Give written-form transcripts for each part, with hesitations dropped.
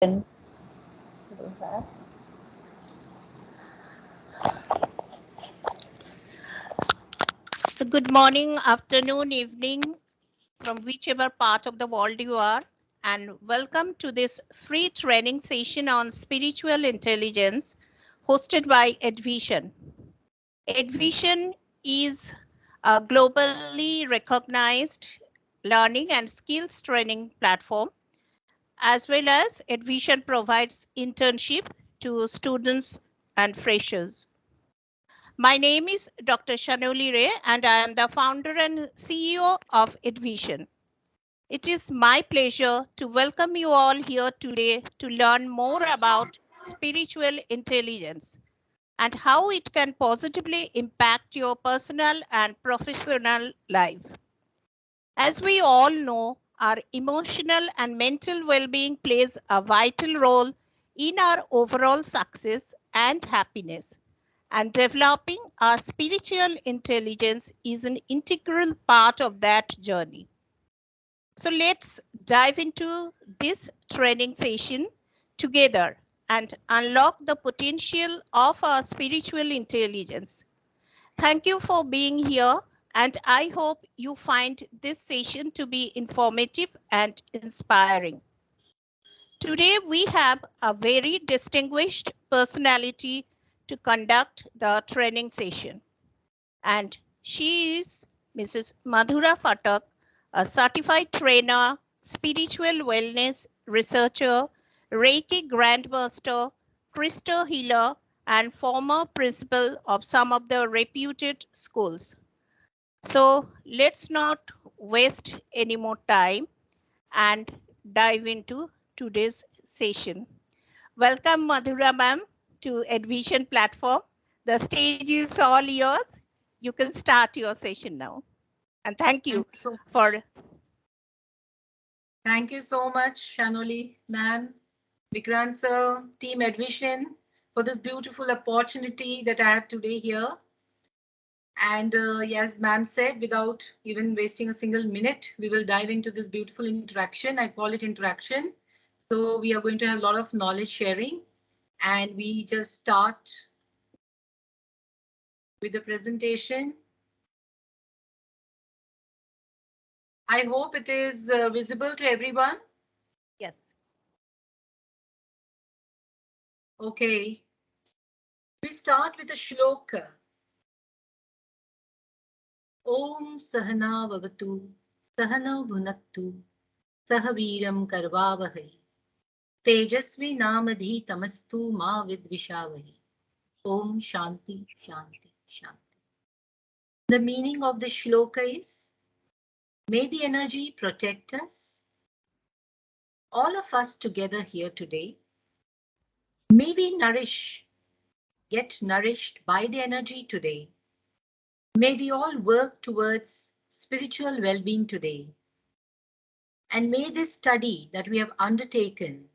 So good morning, afternoon, evening, from whichever part of the world you are, and welcome to this free training session on spiritual intelligence hosted by Edvishan. Edvishan is a globally recognized learning and skills training platform, as well as Edvishan provides internship to students and freshers. My name is Dr. Shanoli Ray, and I am the founder and CEO of Edvision. It is my pleasure to welcome you all here today to learn more about spiritual intelligence and how it can positively impact your personal and professional life. As we all know, our emotional and mental well being plays a vital role in our overall success and happiness. And developing our spiritual intelligence is an integral part of that journey. So let's dive into this training session together and unlock the potential of our spiritual intelligence. Thank you for being here, and I hope you find this session to be informative and inspiring. Today, we have a very distinguished personality to conduct the training session, and she is Mrs. Madhura Phatak, a certified trainer, spiritual wellness researcher, Reiki Grandmaster, crystal healer, and former principal of some of the reputed schools. So let's not waste any more time and dive into today's session. Welcome, Madhura ma'am, to Edvision platform. The stage is all yours. You can start your session now. And thank you for. Thank you so much, Shanoli, ma'am, Vikrant sir, Team Edvision, for this beautiful opportunity that I have today here. And yes, ma'am said, without even wasting a single minute, we will dive into this beautiful interaction. I call it interaction. So we are going to have a lot of knowledge sharing. And we just start with the presentation. I hope it is visible to everyone. Yes. Okay. We start with a shloka. Om Sahana Vavatu, Sahana Bhunaktu, Sahaviram Karvavahi, Tejasvi Namadhi Tamastu Ma Vidvishavahi. Om Shanti, Shanti, Shanti. The meaning of the shloka is, may the energy protect us, all of us together here today. May we get nourished by the energy today. May we all work towards spiritual well-being today. And may this study that we have undertaken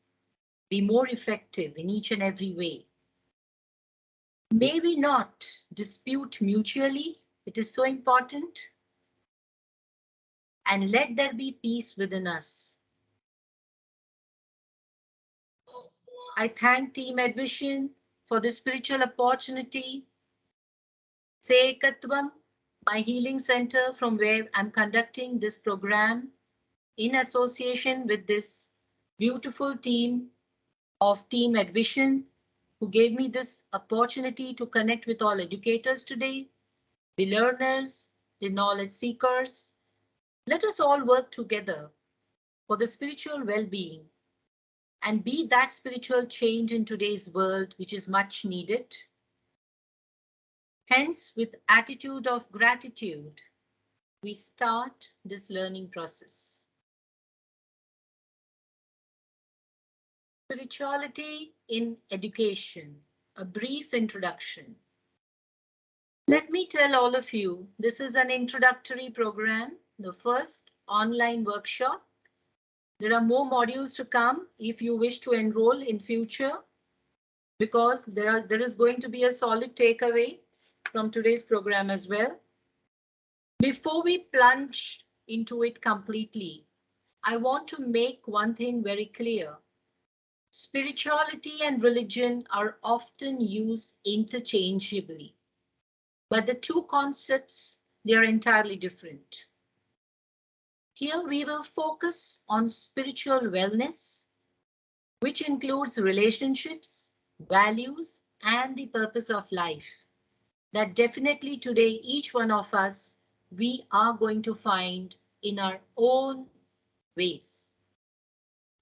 be more effective in each and every way. May we not dispute mutually, it is so important. And let there be peace within us. I thank Team Edvision for this spiritual opportunity. Sekatvam, my healing center from where I'm conducting this program in association with this beautiful team of Team Edvision, who gave me this opportunity to connect with all educators today, the learners, the knowledge seekers. Let us all work together for the spiritual well-being and be that spiritual change in today's world, which is much needed. Hence, with attitude of gratitude, we start this learning process. Spirituality in education, a brief introduction. Let me tell all of you, this is an introductory program, the first online workshop. There are more modules to come if you wish to enroll in future, because there is going to be a solid takeaway from today's program as well. Before we plunge into it completely, I want to make one thing very clear. Spirituality and religion are often used interchangeably, but the two concepts, they are entirely different. Here we will focus on spiritual wellness, which includes relationships, values, and the purpose of life. That definitely today, each one of us, we are going to find in our own ways.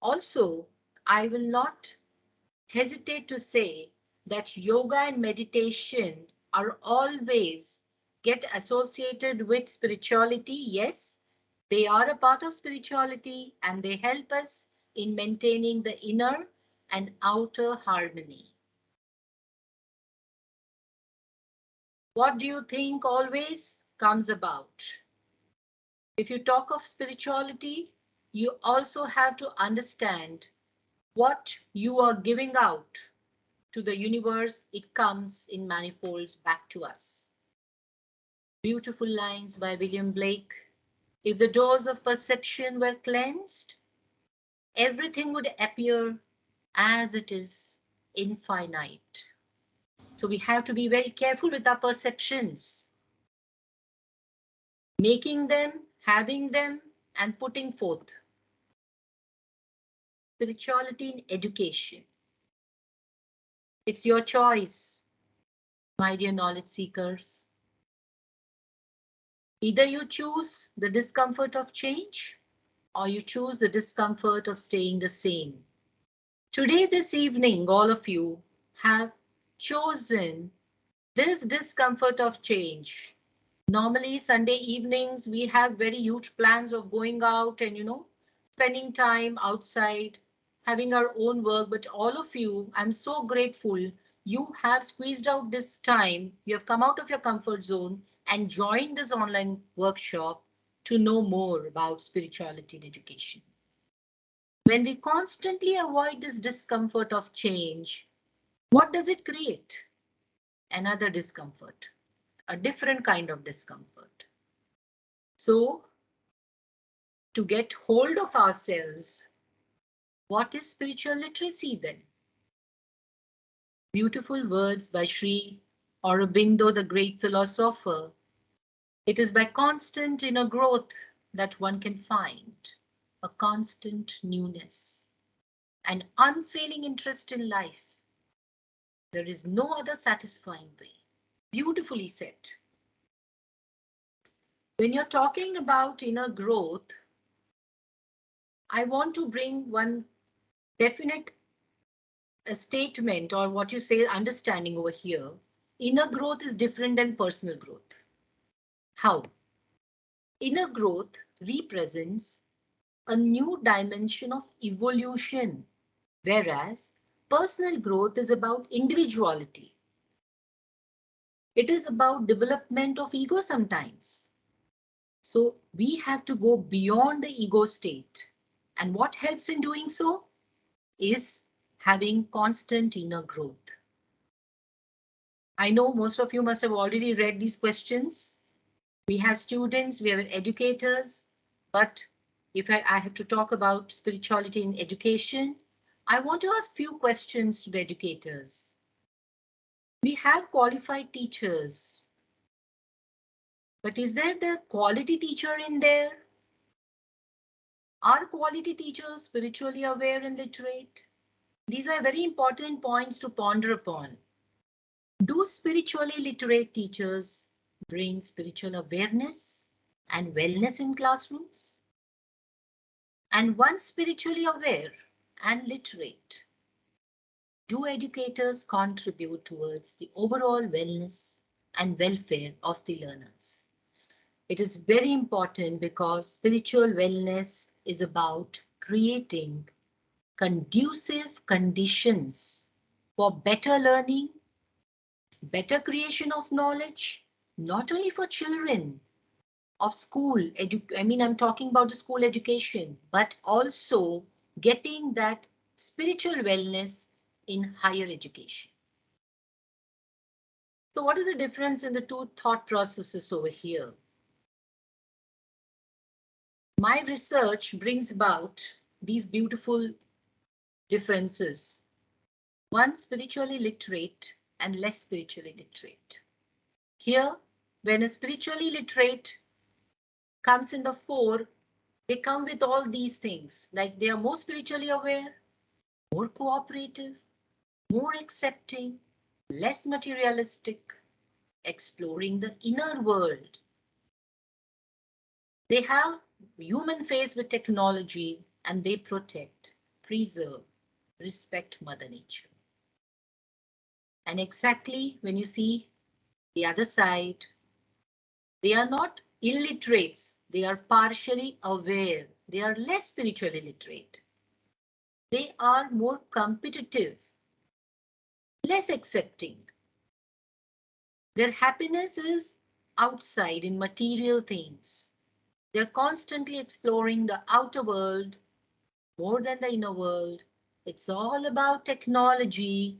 Also, I will not hesitate to say that yoga and meditation are always get associated with spirituality. Yes, they are a part of spirituality and they help us in maintaining the inner and outer harmony. What do you think always comes about? If you talk of spirituality, you also have to understand what you are giving out to the universe. It comes in manifolds back to us. Beautiful lines by William Blake. If the doors of perception were cleansed, everything would appear as it is, infinite. So we have to be very careful with our perceptions, making them, having them, and putting forth. Spirituality in education. It's your choice, my dear knowledge seekers. Either you choose the discomfort of change or you choose the discomfort of staying the same. Today, this evening, all of you have chosen this discomfort of change. Normally, Sunday evenings, we have very huge plans of going out and, spending time outside, having our own work. But all of you, I'm so grateful you have squeezed out this time. You have come out of your comfort zone and joined this online workshop to know more about spirituality and education. When we constantly avoid this discomfort of change, what does it create? Another discomfort, a different kind of discomfort. So, to get hold of ourselves, what is spiritual literacy then? Beautiful words by Sri Aurobindo, the great philosopher. It is by constant inner growth that one can find a constant newness, an unfailing interest in life. There is no other satisfying way. Beautifully said. When you're talking about inner growth, I want to bring one definite statement or what you say understanding over here. Inner growth is different than personal growth. How? Inner growth represents a new dimension of evolution, whereas personal growth is about individuality. It is about development of ego sometimes. So we have to go beyond the ego state. And what helps in doing so is having constant inner growth. I know most of you must have already read these questions. We have students, we have educators, but if I have to talk about spirituality in education, I want to ask few questions to the educators. We have qualified teachers, but is there the quality teacher in there? Are quality teachers spiritually aware and literate? These are very important points to ponder upon. Do spiritually literate teachers bring spiritual awareness and wellness in classrooms? And once spiritually aware and literate, do educators contribute towards the overall wellness and welfare of the learners? It is very important because spiritual wellness is about creating conducive conditions for better learning, better creation of knowledge, not only for children of school, I'm talking about the school education, but also getting that spiritual wellness in higher education. So what is the difference in the two thought processes over here? My research brings about these beautiful differences. One spiritually literate and less spiritually literate. Here, when a spiritually literate comes in the fore, they come with all these things, like they are more spiritually aware, more cooperative, more accepting, less materialistic, exploring the inner world. They have human face with technology and they protect, preserve, respect Mother Nature. And exactly when you see the other side, they are not illiterates, they are partially aware, they are less spiritually literate. They are more competitive, less accepting. Their happiness is outside in material things. They're constantly exploring the outer world more than the inner world. It's all about technology,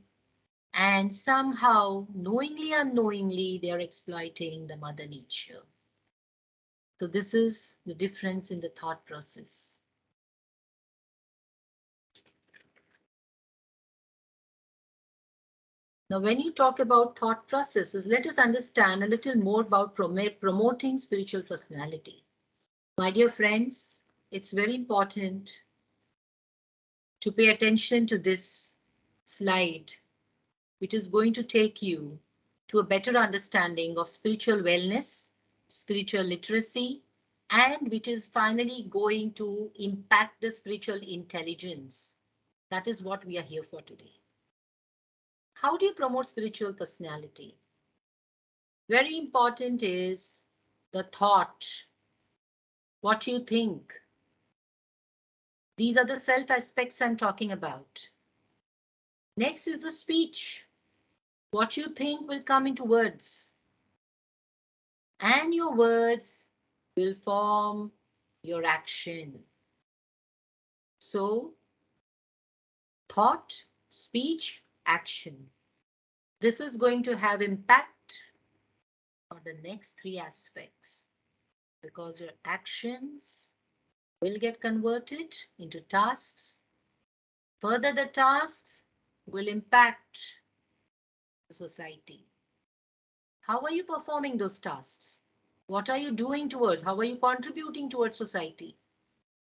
and somehow, knowingly or unknowingly, they're exploiting the Mother Nature. So this is the difference in the thought process. Now, when you talk about thought processes, let us understand a little more about promoting spiritual personality. My dear friends, it's very important to pay attention to this slide, which is going to take you to a better understanding of spiritual wellness, spiritual literacy, and which is finally going to impact the spiritual intelligence. That is what we are here for today. How do you promote spiritual personality? Very important is the thought, what you think. These are the self aspects I'm talking about. Next is the speech. What you think will come into words. And your words will form your action. So, thought, speech, action. This is going to have impact on the next three aspects because your actions will get converted into tasks. Further, the tasks will impact the society. How are you performing those tasks? What are you doing towards? How are you contributing towards society?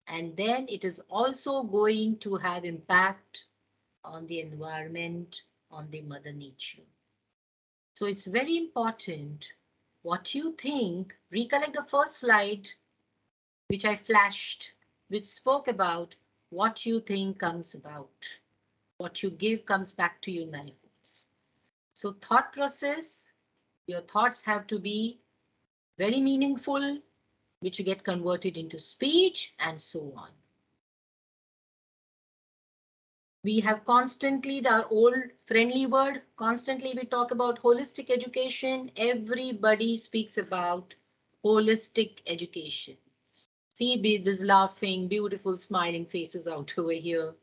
And then it is also going to have impact on the environment, on the Mother Nature. So it's very important what you think. Recollect the first slide which I flashed, which spoke about what you think comes about. What you give comes back to you in manifolds. So thought process, your thoughts have to be very meaningful, which you get converted into speech and so on. We have constantly, the old friendly word, constantly we talk about holistic education. Everybody speaks about holistic education. See these laughing, beautiful, smiling faces out over here.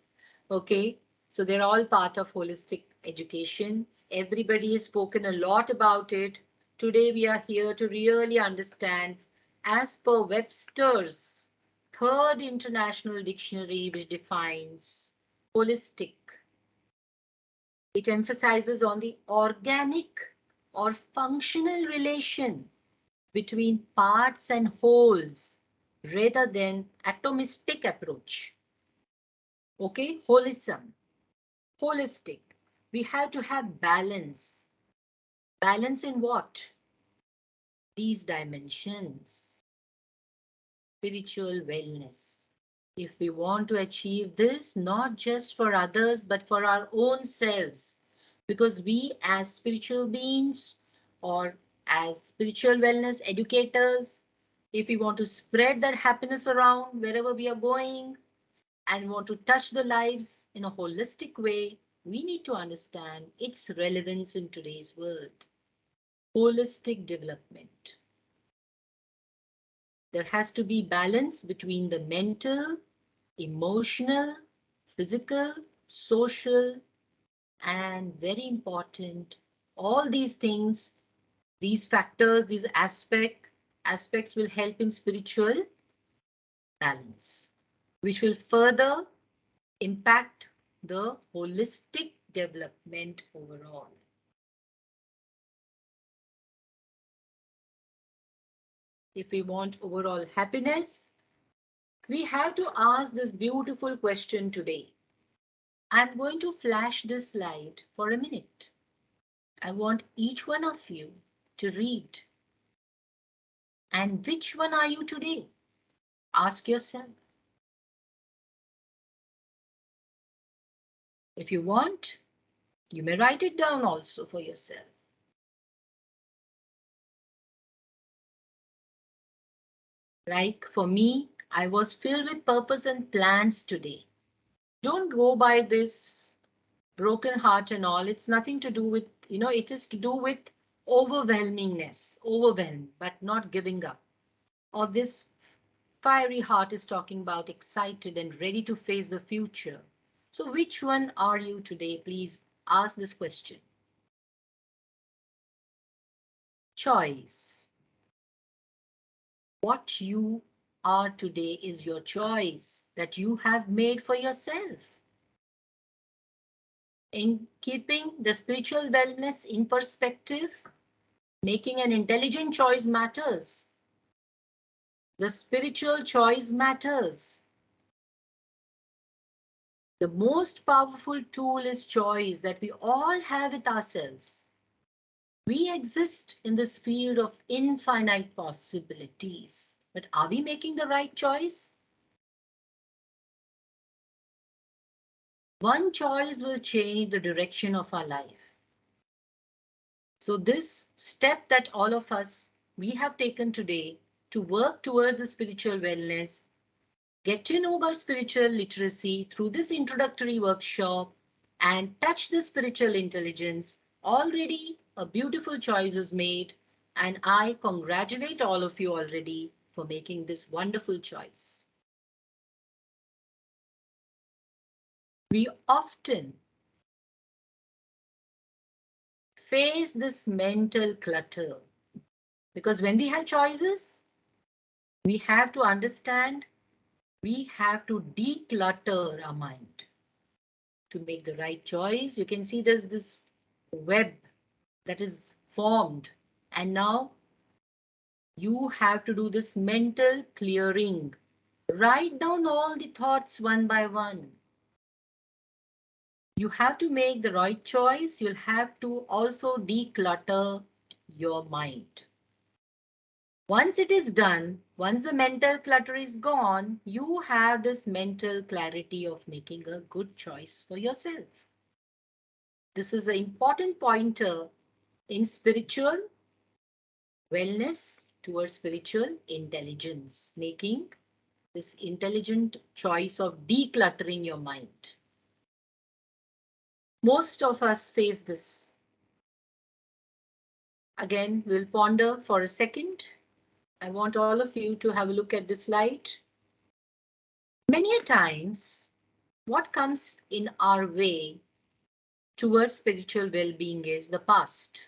Okay, so they're all part of holistic education. Everybody has spoken a lot about it. Today we are here to really understand, as per Webster's third international dictionary, which defines holistic. It emphasizes on the organic or functional relation between parts and wholes rather than atomistic approach. Okay, holism, holistic. We have to have balance. Balance in what? These dimensions. Spiritual wellness. If we want to achieve this, not just for others, but for our own selves, because we as spiritual beings or as spiritual wellness educators, if we want to spread that happiness around wherever we are going and want to touch the lives in a holistic way, we need to understand its relevance in today's world. Holistic development. There has to be balance between the mental, emotional, physical, social, and very important, all these things, these factors, these aspects will help in spiritual balance, which will further impact the holistic development overall. If we want overall happiness, we have to ask this beautiful question today. I'm going to flash this slide for a minute. I want each one of you to read. And which one are you today? Ask yourself. If you want, you may write it down also for yourself. Like for me, I was filled with purpose and plans today. Don't go by this broken heart and all. It's nothing to do with, it is to do with overwhelmingness, overwhelmed, but not giving up. Or this fiery heart is talking about excited and ready to face the future. So which one are you today? Please ask this question. Choice. What you are today is your choice that you have made for yourself. In keeping the spiritual wellness in perspective, making an intelligent choice matters. The spiritual choice matters. The most powerful tool is choice that we all have with ourselves. We exist in this field of infinite possibilities. But are we making the right choice? One choice will change the direction of our life. So this step that all of us, we have taken today to work towards a spiritual wellness, get to know about spiritual literacy through this introductory workshop and touch the spiritual intelligence, already a beautiful choice is made, and I congratulate all of you already for making this wonderful choice. We often face this mental clutter because when we have choices, we have to understand, we have to declutter our mind to make the right choice. You can see there's this web that is formed, and now you have to do this mental clearing. Write down all the thoughts one by one. You have to make the right choice. You'll have to also declutter your mind. Once it is done, once the mental clutter is gone, you have this mental clarity of making a good choice for yourself. This is an important pointer in spiritual wellness towards spiritual intelligence, making this intelligent choice of decluttering your mind. Most of us face this. Again, we'll ponder for a second. I want all of you to have a look at this slide. Many a times, what comes in our way towards spiritual well-being is the past.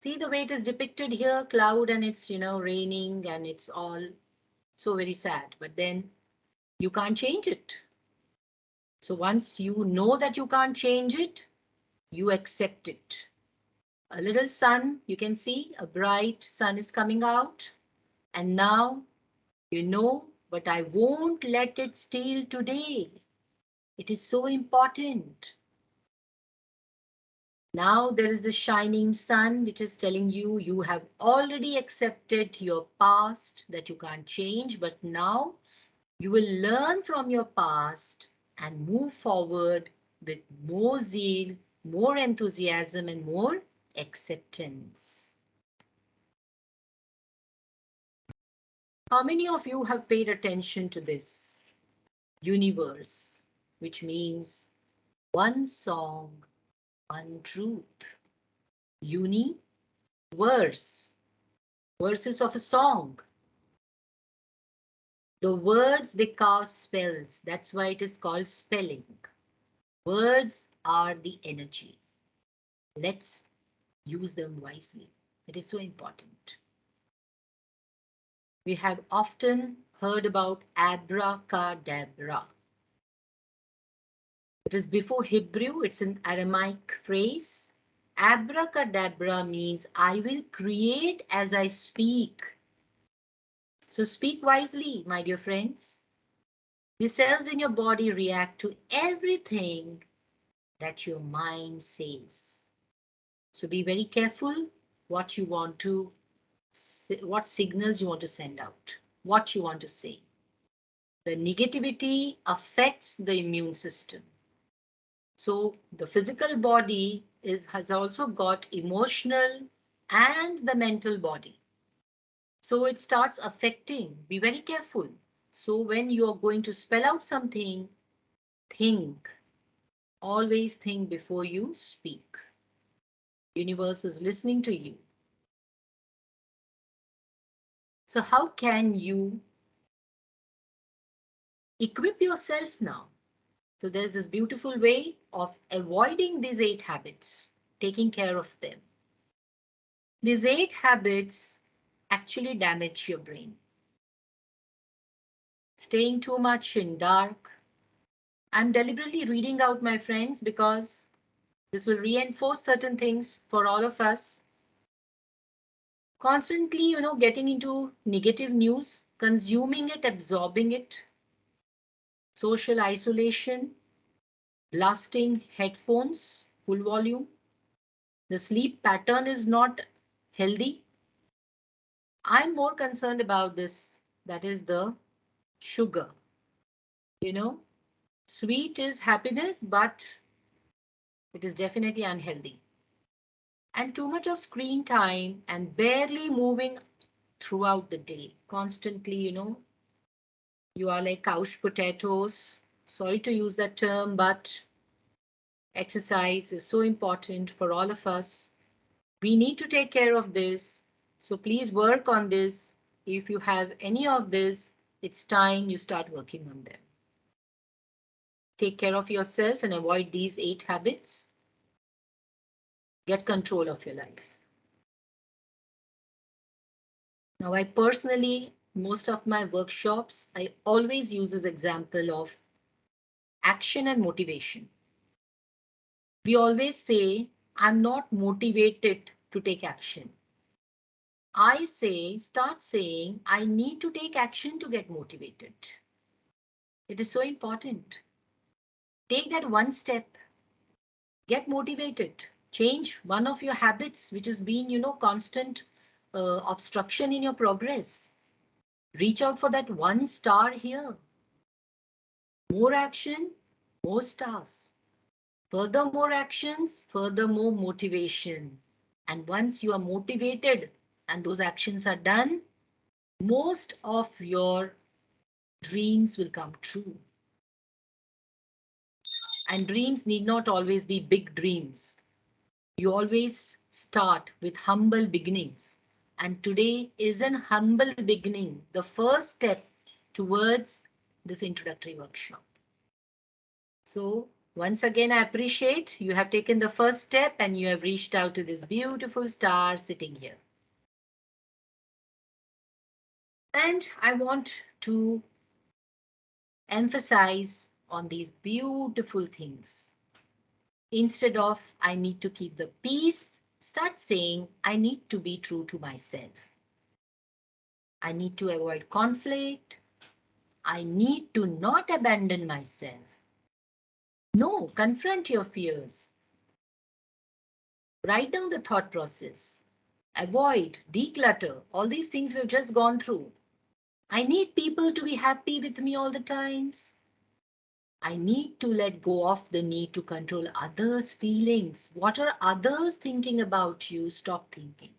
See the way it is depicted here, cloud and it's, raining and it's all so very sad, but then you can't change it. So once you know that you can't change it, you accept it. A little sun, you can see a bright sun is coming out, and now but I won't let it steal today. It is so important. Now there is the shining sun which is telling you you have already accepted your past that you can't change, but now you will learn from your past and move forward with more zeal, more enthusiasm, and more acceptance. How many of you have paid attention to this universe, which means one song, one truth? Verse, verses of a song. The words, they cast spells. That's why it is called spelling. Words are the energy. Let's use them wisely. It is so important. We have often heard about abracadabra. It is before Hebrew, it's an Aramaic phrase. Abracadabra means I will create as I speak. So speak wisely, my dear friends. The cells in your body react to everything that your mind says. So be very careful what you want to, what signals you want to send out, what you want to say. The negativity affects the immune system. So the physical body has also got emotional and the mental body. So it starts affecting. Be very careful. So when you are going to spell out something, think. Always think before you speak. Universe is listening to you. So how can you equip yourself now? So there's this beautiful way of avoiding these 8 habits, taking care of them. These 8 habits actually damage your brain. Staying too much in dark. I'm deliberately reading out, my friends, because this will reinforce certain things for all of us. Constantly, getting into negative news, consuming it, absorbing it, social isolation, blasting headphones, full volume. The sleep pattern is not healthy. I'm more concerned about this, that is the sugar. You know, sweet is happiness, but it is definitely unhealthy. And too much of screen time and barely moving throughout the day. Constantly, you are like couch potatoes. Sorry to use that term, but exercise is so important for all of us. We need to take care of this. So please work on this. If you have any of this, it's time you start working on them. Take care of yourself and avoid these 8 habits. Get control of your life. Now, I personally, most of my workshops, I always use this example of action and motivation. We always say, I'm not motivated to take action. I say, start saying, I need to take action to get motivated. It is so important. Take that one step. Get motivated. Change one of your habits, which has been, constant obstruction in your progress. Reach out for that one star here. More action, more stars. Further more actions, further more motivation. And once you are motivated and those actions are done, most of your dreams will come true. And dreams need not always be big dreams. You always start with humble beginnings. And today is an humble beginning, the first step towards this introductory workshop. So once again, I appreciate you have taken the first step and you have reached out to this beautiful star sitting here. And I want to emphasize on these beautiful things. Instead of I need to keep the peace, start saying I need to be true to myself. I need to avoid conflict. I need to not abandon myself. No, confront your fears. Write down the thought process. Avoid, declutter, all these things we've just gone through. I need people to be happy with me all the times. I need to let go of the need to control others' feelings. What are others thinking about you? Stop thinking.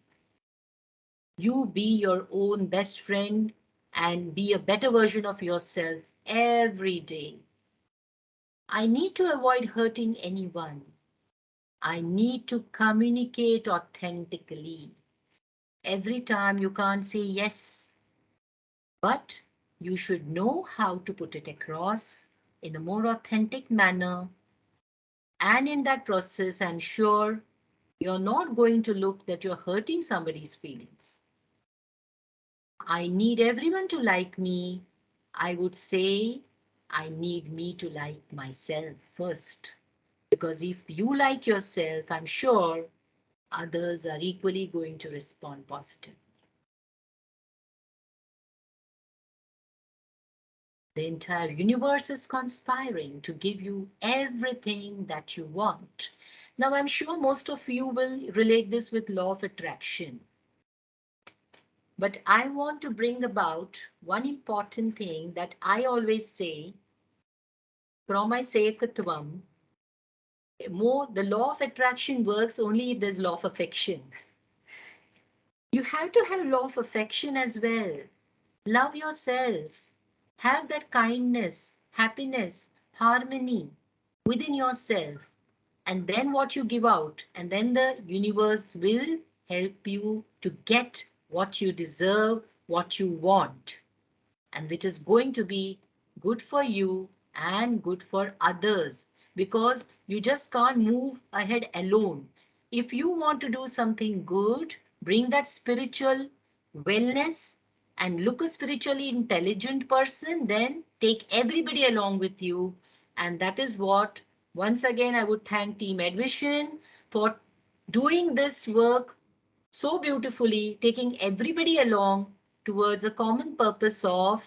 You be your own best friend and be a better version of yourself every day. I need to avoid hurting anyone. I need to communicate authentically. Every time you can't say yes, but you should know how to put it across in a more authentic manner. And in that process, I'm sure you're not going to look that you're hurting somebody's feelings. I need everyone to like me. I would say I need me to like myself first. Because if you like yourself, I'm sure others are equally going to respond positively. The entire universe is conspiring to give you everything that you want. Now, I'm sure most of you will relate this with law of attraction. But I want to bring about one important thing that I always say, Prama Sekatvam, more the law of attraction works only if there's law of affection. You have to have law of affection as well. Love yourself. Have that kindness, happiness, harmony within yourself. And then what you give out, and then the universe will help you to get what you deserve, what you want, and which is going to be good for you and good for others, because you just can't move ahead alone. If you want to do something good, bring that spiritual wellness and look a spiritually intelligent person, then take everybody along with you. And that is what, once again, I would thank Team Edvishan for doing this work so beautifully, taking everybody along towards a common purpose of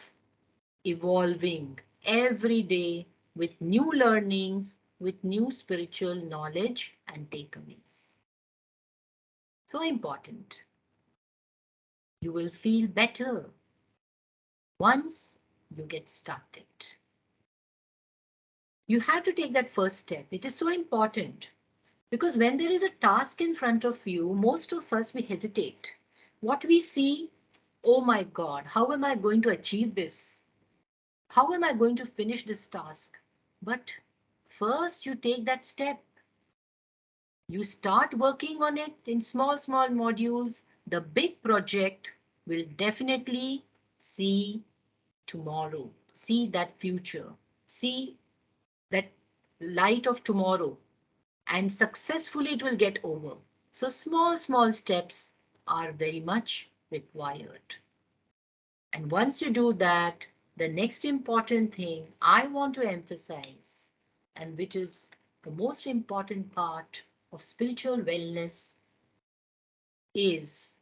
evolving every day with new learnings, with new spiritual knowledge and takeaways. So important. You will feel better once you get started. You have to take that first step. It is so important because when there is a task in front of you, most of us we hesitate. What we see, oh my God, how am I going to achieve this? How am I going to finish this task? But first you take that step. You start working on it in small modules. The big project will definitely see tomorrow, see that future, see that light of tomorrow, and successfully it will get over. So small steps are very much required. And once you do that, the next important thing I want to emphasize, and which is the most important part of spiritual wellness, is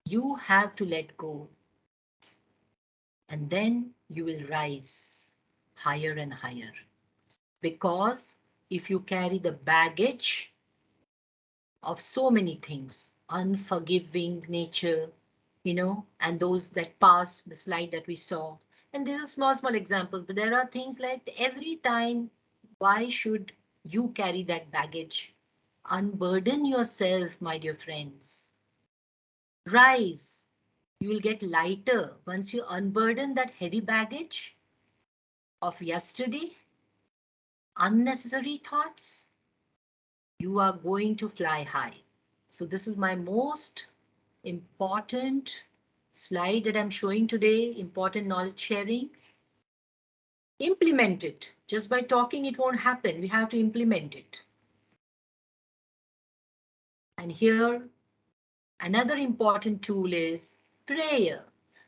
you have to let go, and then you will rise higher and higher. Because if you carry the baggage of so many things, unforgiving nature, and those that pass, the slide that we saw. And these are small examples, but there are things like every time, why should you carry that baggage? Unburden yourself, my dear friends. Rise. You will get lighter once you unburden that heavy baggage of yesterday, unnecessary thoughts. You are going to fly high. So this is my most important slide that I'm showing today, important knowledge sharing. Implement it. Just by talking, it won't happen. We have to implement it. And here, another important tool is prayer.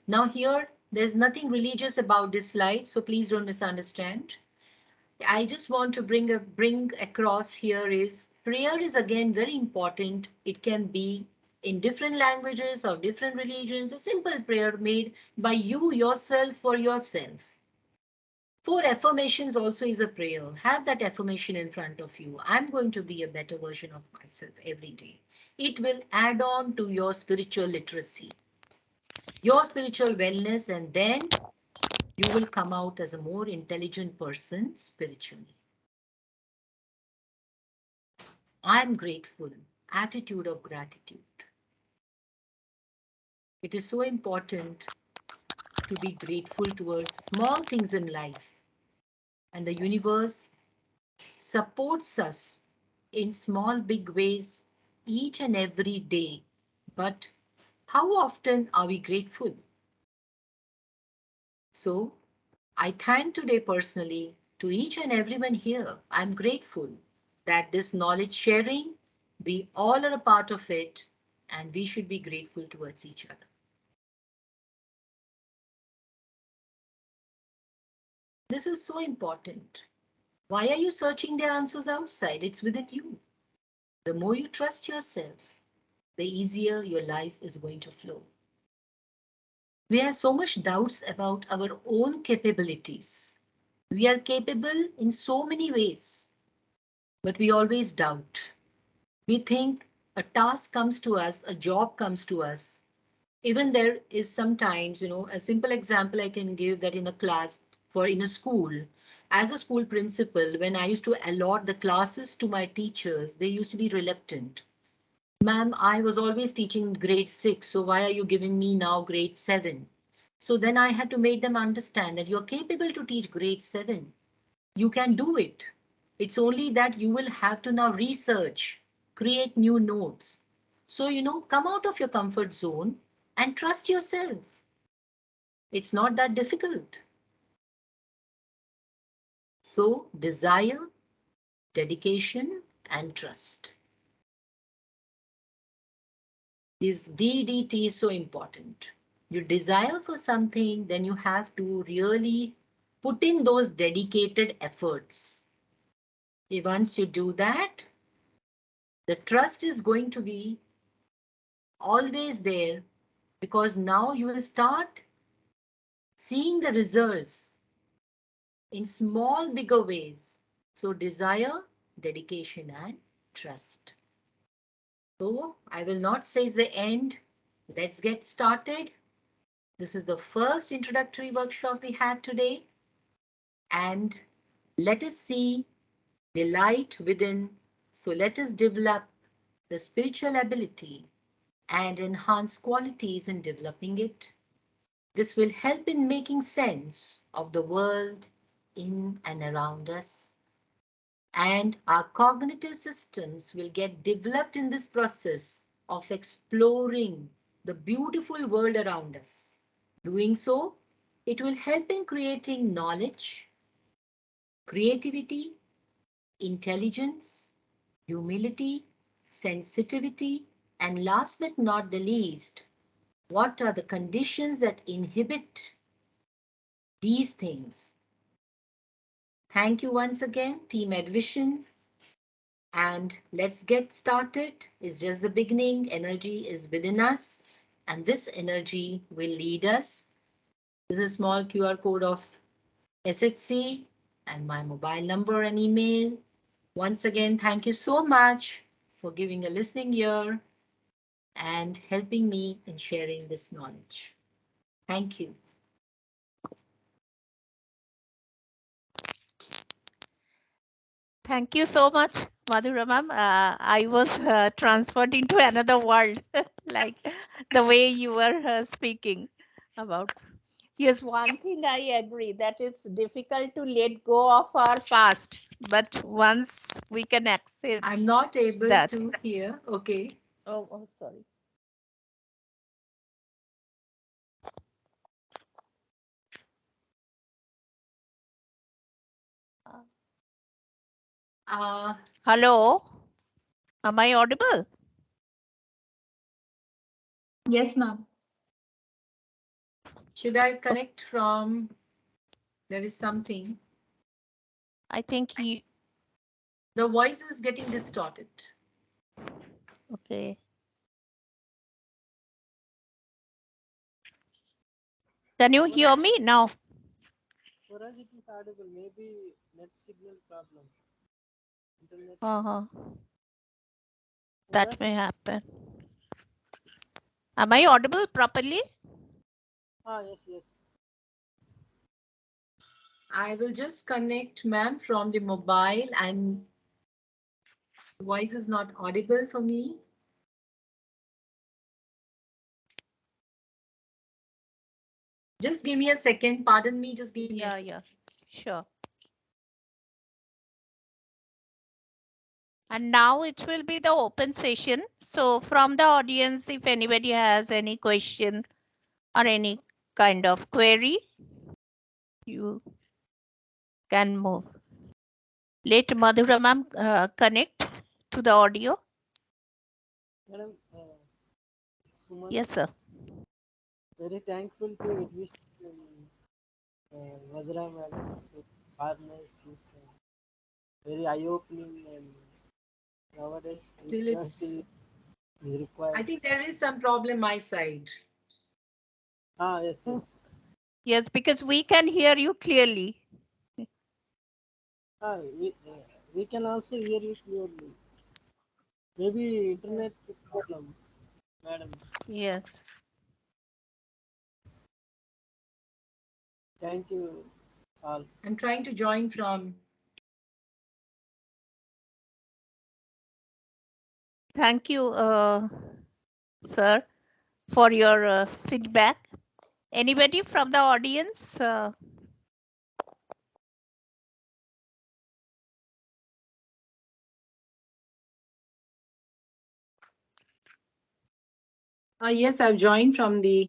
Now here, there's nothing religious about this slide, so please don't misunderstand. I just want to bring across here is prayer is again very important. It can be in different languages or different religions, a simple prayer made by you yourself for yourself. Four affirmations also is a prayer. Have that affirmation in front of you. I'm going to be a better version of myself every day. It will add on to your spiritual literacy, your spiritual wellness, and then you will come out as a more intelligent person spiritually. I'm grateful. Attitude of gratitude. It is so important to be grateful towards small things in life. And the universe supports us in small, big ways each and every day. But how often are we grateful? So I thank today personally to each and everyone here. I'm grateful that this knowledge sharing, we all are a part of it, and we should be grateful towards each other. This is so important. Why are you searching the answers outside? It's within you. The more you trust yourself, the easier your life is going to flow. We have so much doubts about our own capabilities. We are capable in so many ways, but we always doubt. We think a task comes to us, a job comes to us. Even there is sometimes, a simple example I can give that in a class for in a school, as a school principal, when I used to allot the classes to my teachers, they used to be reluctant. Ma'am, I was always teaching grade 6, so why are you giving me now grade 7? So then I had to make them understand that you're capable to teach grade 7. You can do it. It's only that you will have to now research, create new notes. So, come out of your comfort zone and trust yourself. It's not that difficult. So, desire, dedication, and trust. This DDT is so important. You desire for something, then you have to really put in those dedicated efforts. Once you do that, the trust is going to be always there because now you will start seeing the results in small, bigger ways. So, desire, dedication, and trust. So, I will not say it's the end. Let's get started. This is the first introductory workshop we had today. And let us see the light within. So, let us develop the spiritual ability and enhance qualities in developing it. This will help in making sense of the world in and around us. And our cognitive systems will get developed in this process of exploring the beautiful world around us. Doing so, it will help in creating knowledge, creativity, intelligence, humility, sensitivity, and last but not the least, what are the conditions that inhibit these things? Thank you once again, Team Edvishan. And let's get started. It's just the beginning. Energy is within us, and this energy will lead us. This is a small QR code of SHC and my mobile number and email. Once again, thank you so much for giving a listening ear and helping me in sharing this knowledge. Thank you. Thank you so much, Madhura ma'am. I was transferred into another world, like the way you were speaking about. Yes, one thing I agree that it's difficult to let go of our past, but once we can accept I'm not able that. to hear. Okay. Oh, sorry. Uh, Hello, am I audible? Yes, ma'am. should I connect from? There is something. I think you. The voice is getting distorted. Okay. Can you hear me now? For us, it is audible. Maybe net signal problem. Internet. Uh-huh. For That us, may happen. Am I audible properly? yes, yes. I will just connect, ma'am, from the mobile. Voice is not audible for me. Just give me a second. Pardon me. Just give me a Yeah, second. yeah, sure. And now it will be the open session. So from the audience, if anybody has any question or any kind of query, you can move. Let Madhura ma'am connect to the audio. Madam, Suman, Yes, sir. very thankful to Edvishan Vajra madam, partners is very eye-opening, and nowadays Still, it's. spirituality is I required. think there is some problem my side. Ah, yes, yes. Yes, because we can hear you clearly. Ah, we can also hear you clearly. Maybe internet problem, madam. Yes. Thank you all. I'm trying to join from. Thank you, sir, for your feedback. Anybody from the audience? Yes, I've joined from the.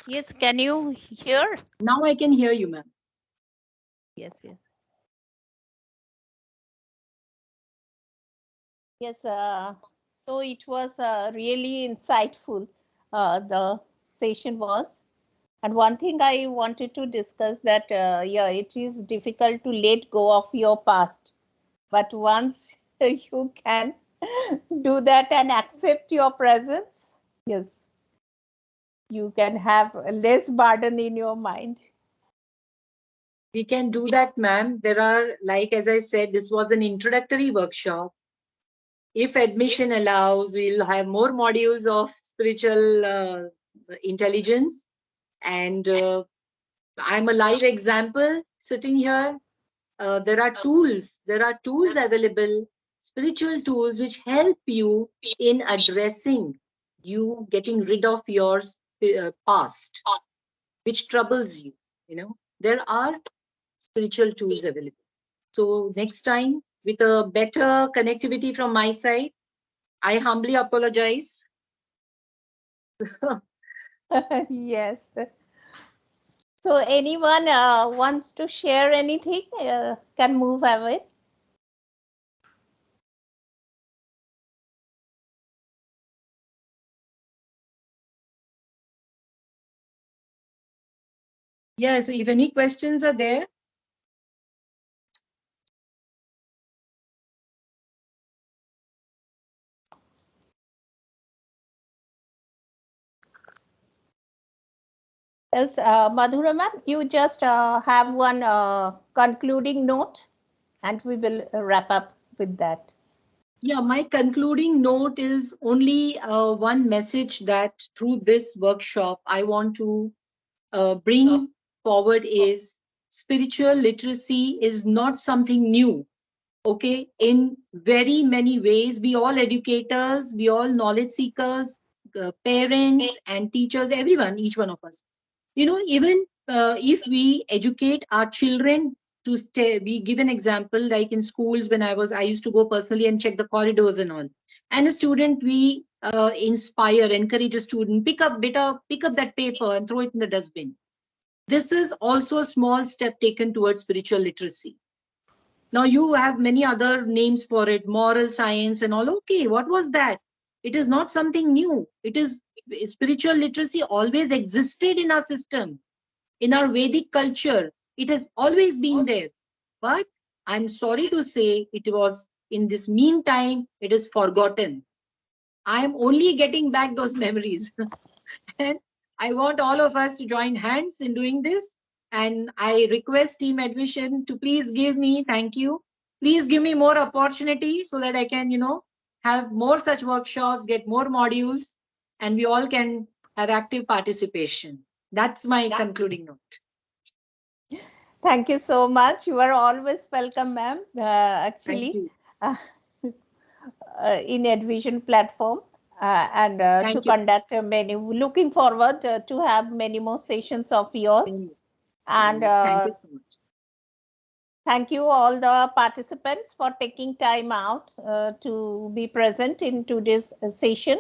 Yes, can you hear? Now I can hear you, ma'am. Yes, yes. Yes, so it was really insightful. The session was. And one thing I wanted to discuss that, yeah, it is difficult to let go of your past. But once you can do that and accept your presence, yes, you can have less burden in your mind. We can do that, ma'am. There are, like as I said, this was an introductory workshop. If admission allows, we'll have more modules of spiritual intelligence. And I'm a live example sitting here. There are tools available, spiritual tools, which help you in addressing you getting rid of your past, which troubles you. There are spiritual tools available. So next time, with a better connectivity from my side, I humbly apologize. Yes. So anyone wants to share anything can move away. Yes, if any questions are there. Else, Madhura ma'am, you just have one concluding note and we will wrap up with that. Yeah, my concluding note is only one message that through this workshop I want to bring forward is spiritual literacy is not something new. Okay, in very many ways, we all educators, we all knowledge seekers, parents and teachers, everyone, each one of us. Even if we educate our children to stay, we give an example like in schools when I used to go personally and check the corridors and all. And a student, we inspire, encourage a student, pick up that paper and throw it in the dustbin. This is also a small step taken towards spiritual literacy. Now you have many other names for it, moral science and all. Okay, what was that? It is not something new. It is spiritual literacy always existed in our system, in our Vedic culture. It has always been there. But I'm sorry to say it was in this meantime, it is forgotten. I am only getting back those memories. And I want all of us to join hands in doing this. And I request Team Admission to please give me, thank you, please give me more opportunity so that I can, have more such workshops, get more modules, and we all can have active participation. That's my concluding note. Thank you so much. You are always welcome, ma'am. Thank Actually, you. uh, in Edvishan platform and to Thank you. conduct many. Looking forward to have many more sessions of yours. Same here. And Thank you so much. thank you all the participants for taking time out to be present in today's session.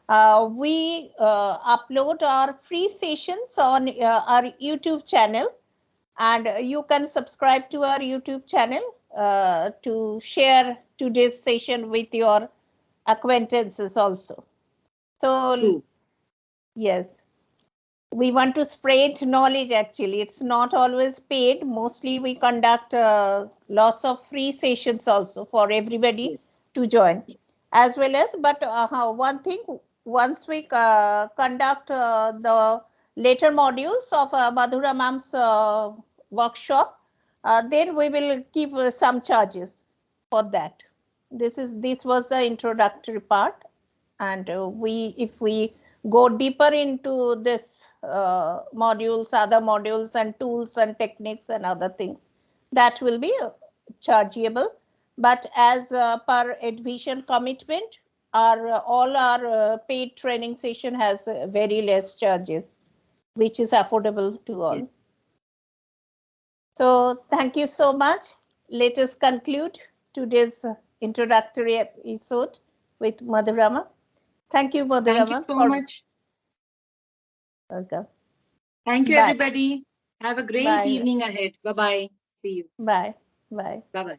We upload our free sessions on our YouTube channel, and you can subscribe to our YouTube channel to share today's session with your acquaintances also. So, True. yes. we want to spread knowledge. Actually, it's not always paid. Mostly we conduct lots of free sessions also for everybody Yes. to join, as well as, but one thing, once we conduct the later modules of Madhura ma'am's workshop, then we will keep some charges for that. This was the introductory part, and if we go deeper into this other modules and tools and techniques and other things, that will be chargeable. But as per Edvishan commitment, all our paid training session has very less charges, which is affordable to Yes. all. So thank you so much. Let us conclude today's introductory episode with Madhurama. Thank you, Thank you Madhurama, so for much. welcome. Thank you, Bye. everybody. Have a great Bye. evening ahead. Bye bye. See you. Bye. Bye. Bye bye.